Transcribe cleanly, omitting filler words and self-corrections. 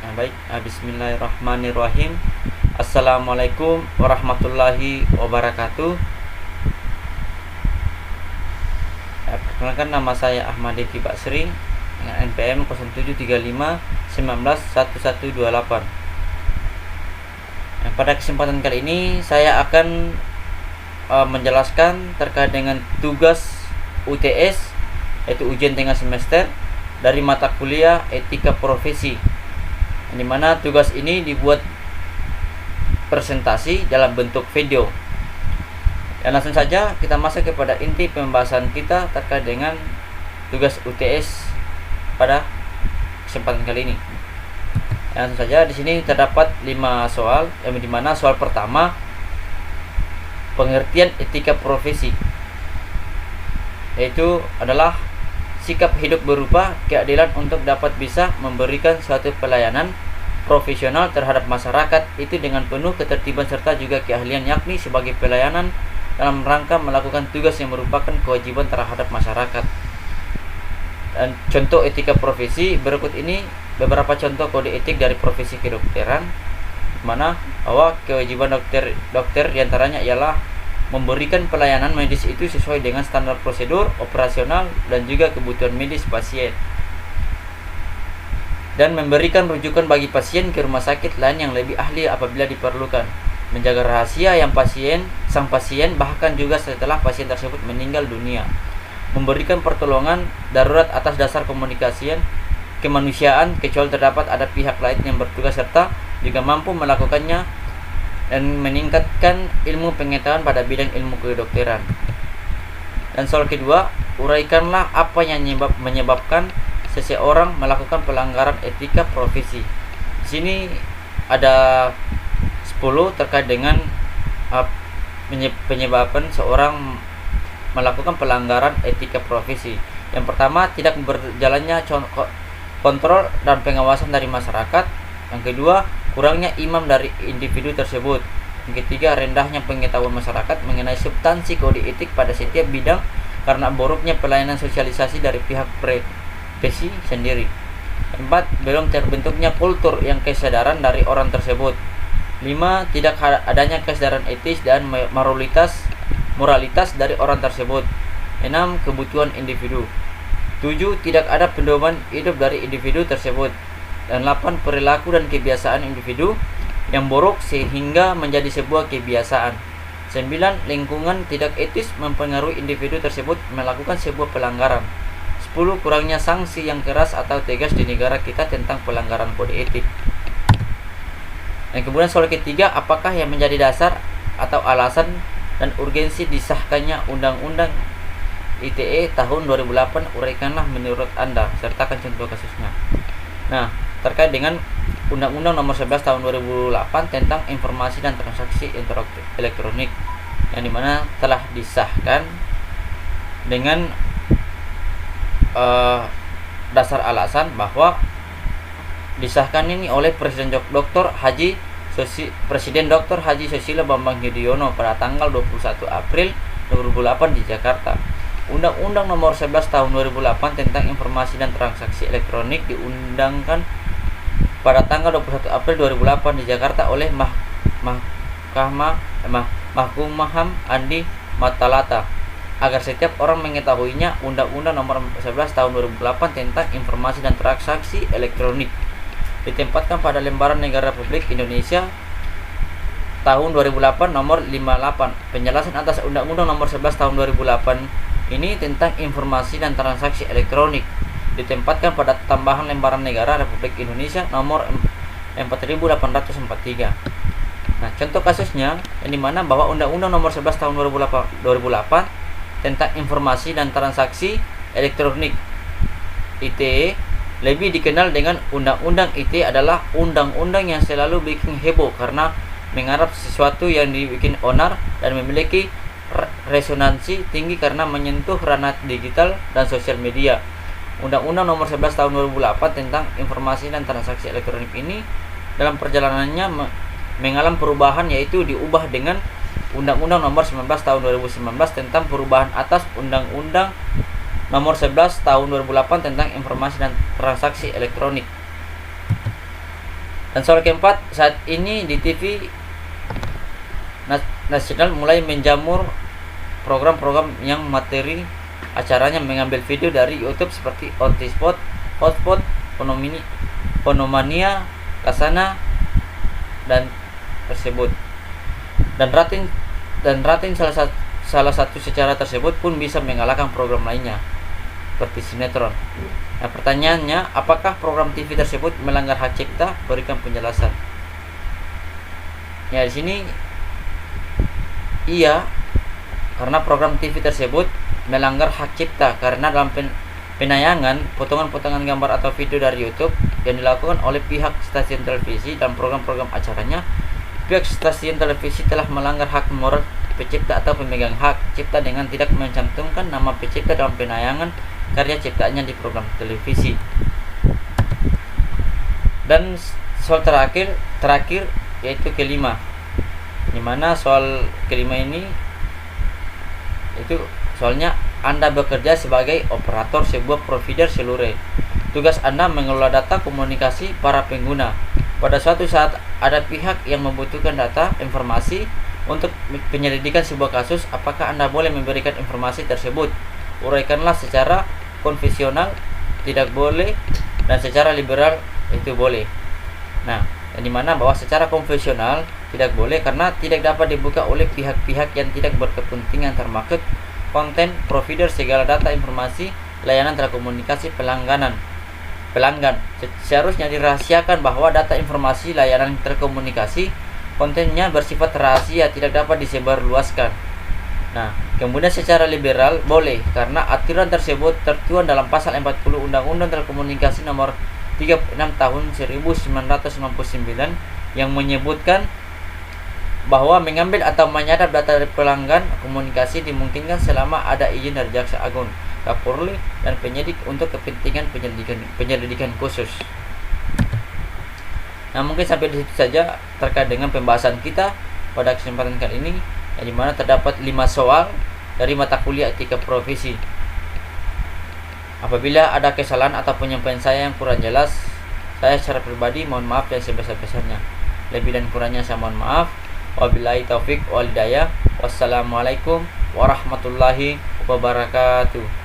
Bismillahirrahmanirrahim. Assalamualaikum warahmatullahi wabarakatuh. Perkenalkan, nama saya Ahmad Devi Basri dengan NPM 0735191128. Pada kesempatan kali ini saya akan menjelaskan terkait dengan tugas UTS, yaitu ujian tengah semester dari mata kuliah Etika Profesi, di mana tugas ini dibuat presentasi dalam bentuk video. Dan langsung saja kita masuk kepada inti pembahasan kita terkait dengan tugas UTS pada kesempatan kali ini. Langsung saja, di sini terdapat 5 soal, yang dimana soal pertama pengertian etika profesi, yaitu adalah sikap hidup berupa keadilan untuk dapat bisa memberikan suatu pelayanan profesional terhadap masyarakat itu dengan penuh ketertiban serta juga keahlian, yakni sebagai pelayanan dalam rangka melakukan tugas yang merupakan kewajiban terhadap masyarakat. Dan contoh etika profesi berikut ini beberapa contoh kode etik dari profesi kedokteran, mana bahwa kewajiban dokter diantaranya ialah memberikan pelayanan medis itu sesuai dengan standar prosedur operasional dan juga kebutuhan medis pasien, dan memberikan rujukan bagi pasien ke rumah sakit lain yang lebih ahli apabila diperlukan, menjaga rahasia sang pasien bahkan juga setelah pasien tersebut meninggal dunia, memberikan pertolongan darurat atas dasar komunikasi kemanusiaan kecuali terdapat ada pihak lain yang bertugas, serta juga mampu melakukannya dan meningkatkan ilmu pengetahuan pada bidang ilmu kedokteran. Dan soal kedua, uraikanlah apa yang menyebabkan seseorang melakukan pelanggaran etika profesi. Di sini ada 10 terkait dengan penyebabkan seorang melakukan pelanggaran etika profesi. Yang pertama, tidak berjalannya kontrol dan pengawasan dari masyarakat. Yang kedua, kurangnya imam dari individu tersebut. Yang ketiga, rendahnya pengetahuan masyarakat mengenai substansi kode etik pada setiap bidang karena buruknya pelayanan sosialisasi dari pihak profesi sendiri. 4. Belum terbentuknya kultur yang kesadaran dari orang tersebut. 5. Tidak adanya kesadaran etis dan moralitas dari orang tersebut. 6. Kebutuhan individu. 7. Tidak ada pedoman hidup dari individu tersebut. Dan 8. Perilaku dan kebiasaan individu yang buruk sehingga menjadi sebuah kebiasaan. 9. Lingkungan tidak etis mempengaruhi individu tersebut melakukan sebuah pelanggaran. 10. Kurangnya sanksi yang keras atau tegas di negara kita tentang pelanggaran kode etik. Dan kemudian soal ketiga, apakah yang menjadi dasar atau alasan dan urgensi disahkannya Undang-Undang ITE tahun 2008? Uraikanlah menurut Anda, sertakan contoh kasusnya. Nah, terkait dengan Undang-Undang Nomor 11 tahun 2008 tentang informasi dan transaksi elektronik, yang dimana telah disahkan dengan dasar alasan bahwa disahkan ini oleh Presiden Dr. Haji Susilo Bambang Yudhoyono pada tanggal 21 April 2008 di Jakarta. Undang-Undang Nomor 11 tahun 2008 tentang informasi dan transaksi elektronik diundangkan pada tanggal 21 April 2008 di Jakarta oleh Mahkamah Ham Andi Matalata agar setiap orang mengetahuinya. Undang-Undang Nomor 11 tahun 2008 tentang informasi dan transaksi elektronik ditempatkan pada lembaran Negara Republik Indonesia tahun 2008 nomor 58. Penjelasan atas Undang-Undang Nomor 11 tahun 2008 ini tentang informasi dan transaksi elektronik ditempatkan pada tambahan lembaran Negara Republik Indonesia nomor 4843. Nah, contoh kasusnya yang dimana bahwa Undang-Undang Nomor 11 tahun 2008 tentang informasi dan transaksi elektronik ITE, lebih dikenal dengan Undang-Undang ITE, adalah undang-undang yang selalu bikin heboh karena mengharap sesuatu yang dibikin onar dan memiliki resonansi tinggi karena menyentuh ranah digital dan sosial media. Undang-Undang Nomor 11 tahun 2008 tentang informasi dan transaksi elektronik ini dalam perjalanannya mengalami perubahan, yaitu diubah dengan Undang-Undang Nomor 19 tahun 2019 tentang perubahan atas Undang-Undang Nomor 11 tahun 2008 tentang informasi dan transaksi elektronik. Dan soal keempat, saat ini di TV nasional mulai menjamur program-program yang materi acaranya mengambil video dari YouTube seperti On The Spot, Hotspot, Phonomania, Kasana dan tersebut. Dan rating salah satu secara tersebut pun bisa mengalahkan program lainnya seperti sinetron. Nah, pertanyaannya, apakah program TV tersebut melanggar hak cipta? Berikan penjelasan. Ya, di sini iya, karena program TV tersebut melanggar hak cipta karena dalam penayangan potongan-potongan gambar atau video dari YouTube yang dilakukan oleh pihak stasiun televisi dan program-program acaranya, pihak stasiun televisi telah melanggar hak moral pencipta atau pemegang hak cipta dengan tidak mencantumkan nama pencipta dalam penayangan karya ciptaannya di program televisi. Dan soal terakhir yaitu kelima, dimana soal kelima ini itu soalnya Anda bekerja sebagai operator sebuah provider seluler. Tugas Anda mengelola data komunikasi para pengguna. Pada suatu saat ada pihak yang membutuhkan data informasi untuk penyelidikan sebuah kasus. Apakah Anda boleh memberikan informasi tersebut? Uraikanlah secara konvensional tidak boleh dan secara liberal itu boleh. Nah, yang dimana bahwa secara konvensional tidak boleh karena tidak dapat dibuka oleh pihak-pihak yang tidak berkepentingan, termaksud konten provider segala data informasi layanan telekomunikasi pelanggan. Seharusnya dirahasiakan bahwa data informasi layanan telekomunikasi kontennya bersifat rahasia, tidak dapat disebarluaskan. Nah, kemudian secara liberal boleh karena aturan tersebut tertuang dalam pasal 40 Undang-Undang Telekomunikasi nomor 36 tahun 1999 yang menyebutkan bahwa mengambil atau menyadap data dari pelanggan komunikasi dimungkinkan selama ada izin dari Jaksa Agung, Kapolri, dan penyidik untuk kepentingan penyelidikan khusus. Nah, mungkin sampai di situ saja terkait dengan pembahasan kita pada kesempatan kali ini, yang dimana terdapat 5 soal dari mata kuliah etika profesi. Apabila ada kesalahan atau penyampaian saya yang kurang jelas, saya secara pribadi mohon maaf yang sebesar-besarnya. Lebih dan kurangnya saya mohon maaf. Wabillahi taufik wal hidayah. Wassalamualaikum warahmatullahi wabarakatuh.